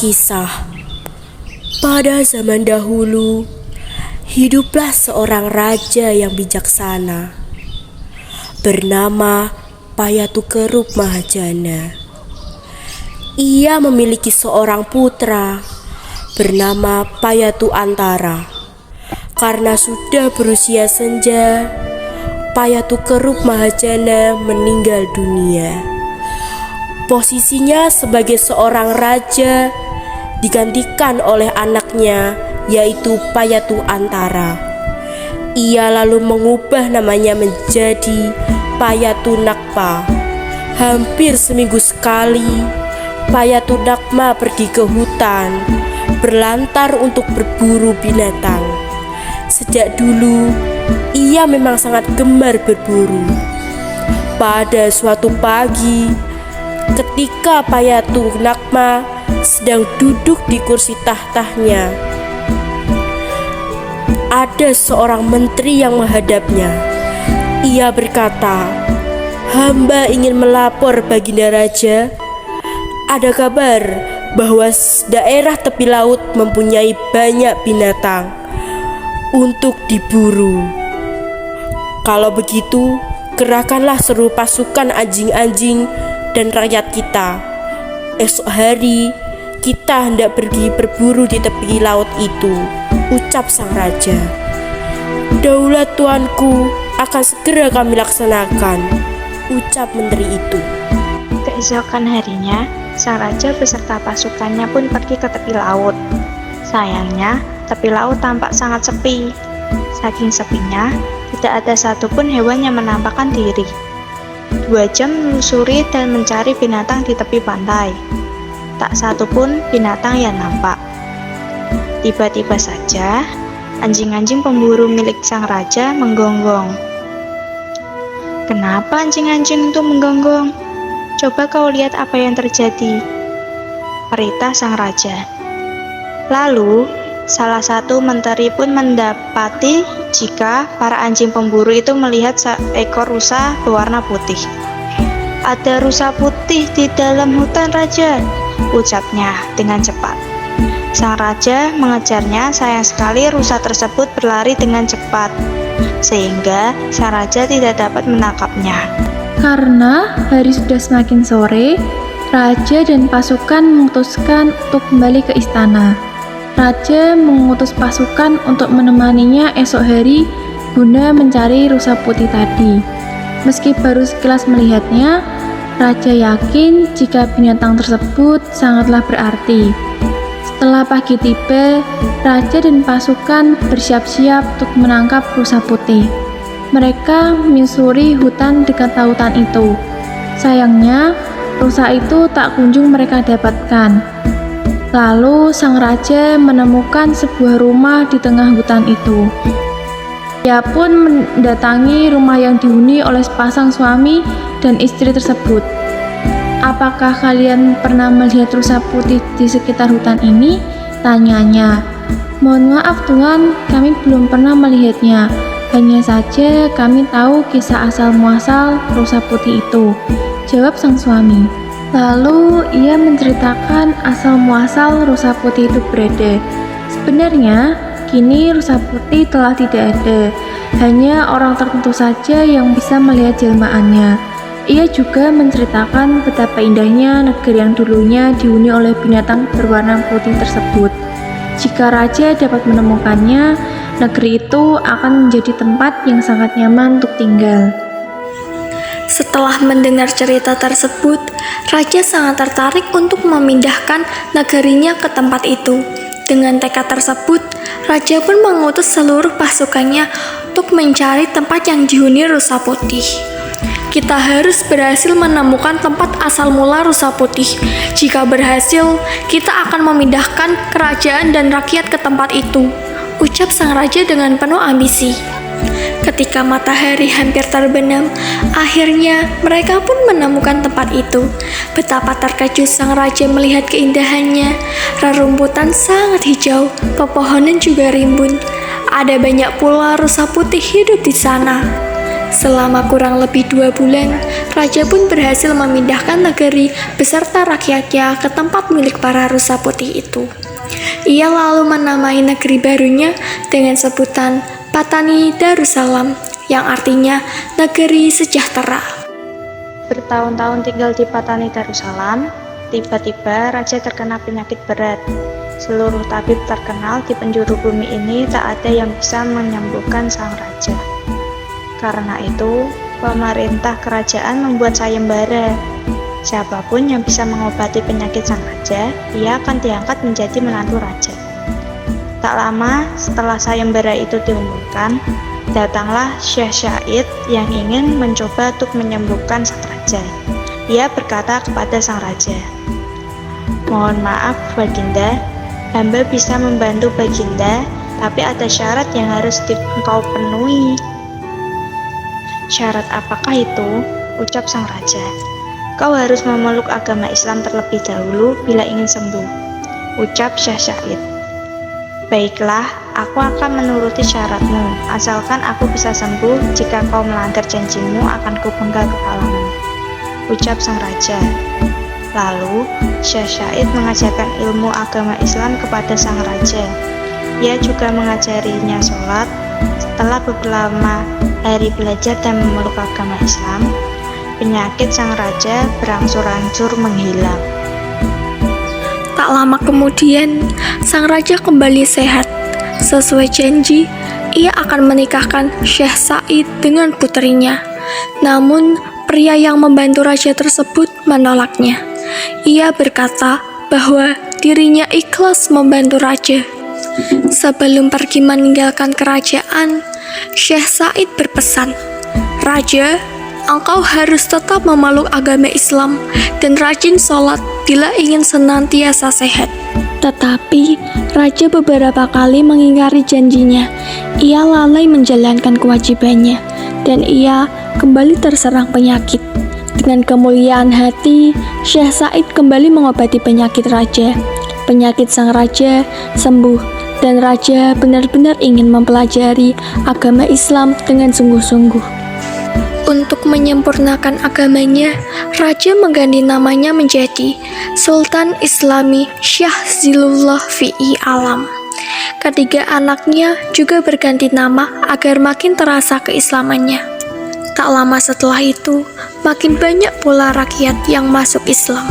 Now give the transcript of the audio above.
Kisah. Pada zaman dahulu, hiduplah seorang raja yang bijaksana, bernama Payatukerup Mahajana. Ia memiliki seorang putra, bernama Payatu Antara. Karena sudah berusia senja, Payatukerup Mahajana meninggal dunia. Posisinya sebagai seorang raja digantikan oleh anaknya, yaitu Payatu Antara. Ia lalu mengubah namanya menjadi Payatu Nakpa. Hampir seminggu sekali, Payatu Nakpa pergi ke hutan, berlantar untuk berburu binatang. Sejak dulu, ia memang sangat gemar berburu. Pada suatu pagi, ketika Payatu Nakpa sedang duduk di kursi tahtanya, ada seorang menteri yang menghadapnya. Ia berkata, "Hamba ingin melapor Baginda Raja. Ada kabar bahwa daerah tepi laut mempunyai banyak binatang untuk diburu. Kalau begitu, kerahkanlah seluruh pasukan anjing-anjing dan rakyat kita. Esok hari kita hendak pergi berburu di tepi laut itu," ucap sang raja. "Daulat tuanku akan segera kami laksanakan," ucap menteri itu. Keesokan harinya, sang raja beserta pasukannya pun pergi ke tepi laut. Sayangnya, tepi laut tampak sangat sepi. Saking sepinya, tidak ada satupun hewan yang menampakkan diri. 2 jam menelusuri dan mencari binatang di tepi pantai. Tak satu pun binatang yang nampak. Tiba-tiba saja, anjing-anjing pemburu milik sang raja menggonggong. "Kenapa anjing-anjing itu menggonggong? Coba kau lihat apa yang terjadi," perintah sang raja. Lalu, salah satu menteri pun mendapati jika para anjing pemburu itu melihat seekor rusa berwarna putih. "Ada rusa putih di dalam hutan, Raja," ucapnya dengan cepat. Sang raja mengejarnya, sayang sekali rusa tersebut berlari dengan cepat, sehingga sang raja tidak dapat menangkapnya. Karena hari sudah semakin sore, raja dan pasukan memutuskan untuk kembali ke istana. Raja mengutus pasukan untuk menemaninya esok hari guna mencari rusa putih tadi. Meski baru sekilas melihatnya, raja yakin jika binatang tersebut sangatlah berarti. Setelah pagi tiba, raja dan pasukan bersiap-siap untuk menangkap rusa putih. Mereka menyusuri hutan dekat lautan itu. Sayangnya, rusa itu tak kunjung mereka dapatkan. Lalu sang raja menemukan sebuah rumah di tengah hutan itu. Ia pun mendatangi rumah yang dihuni oleh sepasang suami dan istri tersebut. "Apakah kalian pernah melihat rusa putih di sekitar hutan ini?" tanyanya. "Mohon maaf Tuan, kami belum pernah melihatnya. Hanya saja kami tahu kisah asal-muasal rusa putih itu," jawab sang suami. Lalu ia menceritakan asal-muasal rusa putih itu berada. Sebenarnya, kini rusa putih telah tidak ada. Hanya orang tertentu saja yang bisa melihat jelmaannya. Ia juga menceritakan betapa indahnya negeri yang dulunya dihuni oleh binatang berwarna putih tersebut. Jika raja dapat menemukannya, negeri itu akan menjadi tempat yang sangat nyaman untuk tinggal. Setelah mendengar cerita tersebut, raja sangat tertarik untuk memindahkan negerinya ke tempat itu. Dengan tekad tersebut, raja pun mengutus seluruh pasukannya untuk mencari tempat yang dihuni rusa putih. "Kita harus berhasil menemukan tempat asal mula rusa putih. Jika berhasil, kita akan memindahkan kerajaan dan rakyat ke tempat itu," ucap sang raja dengan penuh ambisi. Ketika matahari hampir terbenam, akhirnya mereka pun menemukan tempat itu. Betapa terkejut sang raja melihat keindahannya. Rerumputan sangat hijau, pepohonan juga rimbun. Ada banyak pula rusa putih hidup di sana. Selama kurang lebih 2 bulan, raja pun berhasil memindahkan negeri beserta rakyatnya ke tempat milik para rusa putih itu. Ia lalu menamai negeri barunya dengan sebutan Patani Darussalam, yang artinya negeri sejahtera. Bertahun-tahun tinggal di Patani Darussalam, tiba-tiba raja terkena penyakit berat. Seluruh tabib terkenal di penjuru bumi ini tak ada yang bisa menyembuhkan sang raja. Karena itu, pemerintah kerajaan membuat sayembara. Siapapun yang bisa mengobati penyakit sang raja, ia akan diangkat menjadi menantu raja. Tak lama setelah sayembara itu diumumkan, datanglah Syekh Syahid yang ingin mencoba untuk menyembuhkan sang raja. Ia berkata kepada sang raja, "Mohon maaf, Baginda, hamba bisa membantu Baginda, tapi ada syarat yang harus engkau penuhi." "Syarat apakah itu?" ucap sang raja. "Kau harus memeluk agama Islam terlebih dahulu bila ingin sembuh," ucap Syekh Syahid. "Baiklah, aku akan menuruti syaratmu, asalkan aku bisa sembuh. Jika kau melanggar janjimu, akan kupenggal kepalamu," ucap sang raja. Lalu, Syekh Syahid mengajarkan ilmu agama Islam kepada sang raja. Ia juga mengajarinya sholat. Setelah beberapa hari belajar dan memeluk agama Islam, penyakit sang raja berangsur-angsur menghilang. Tak lama kemudian, sang raja kembali sehat. Sesuai janji, ia akan menikahkan Syekh Said dengan putrinya. Namun, pria yang membantu raja tersebut menolaknya. Ia berkata bahwa dirinya ikhlas membantu raja. Sebelum pergi meninggalkan kerajaan, Syekh Said berpesan, "Raja, engkau harus tetap memeluk agama Islam dan rajin sholat bila ingin senantiasa sehat." Tetapi, raja beberapa kali mengingkari janjinya. Ia lalai menjalankan kewajibannya, dan ia kembali terserang penyakit. Dengan kemuliaan hati, Syekh Said kembali mengobati penyakit raja. Penyakit sang raja sembuh, dan raja benar-benar ingin mempelajari agama Islam dengan sungguh-sungguh. Untuk menyempurnakan agamanya, raja mengganti namanya menjadi Sultan Islami Syah Zilullah Fi'i Alam. Ketiga anaknya juga berganti nama agar makin terasa keislamannya. Tak lama setelah itu, makin banyak pula rakyat yang masuk Islam.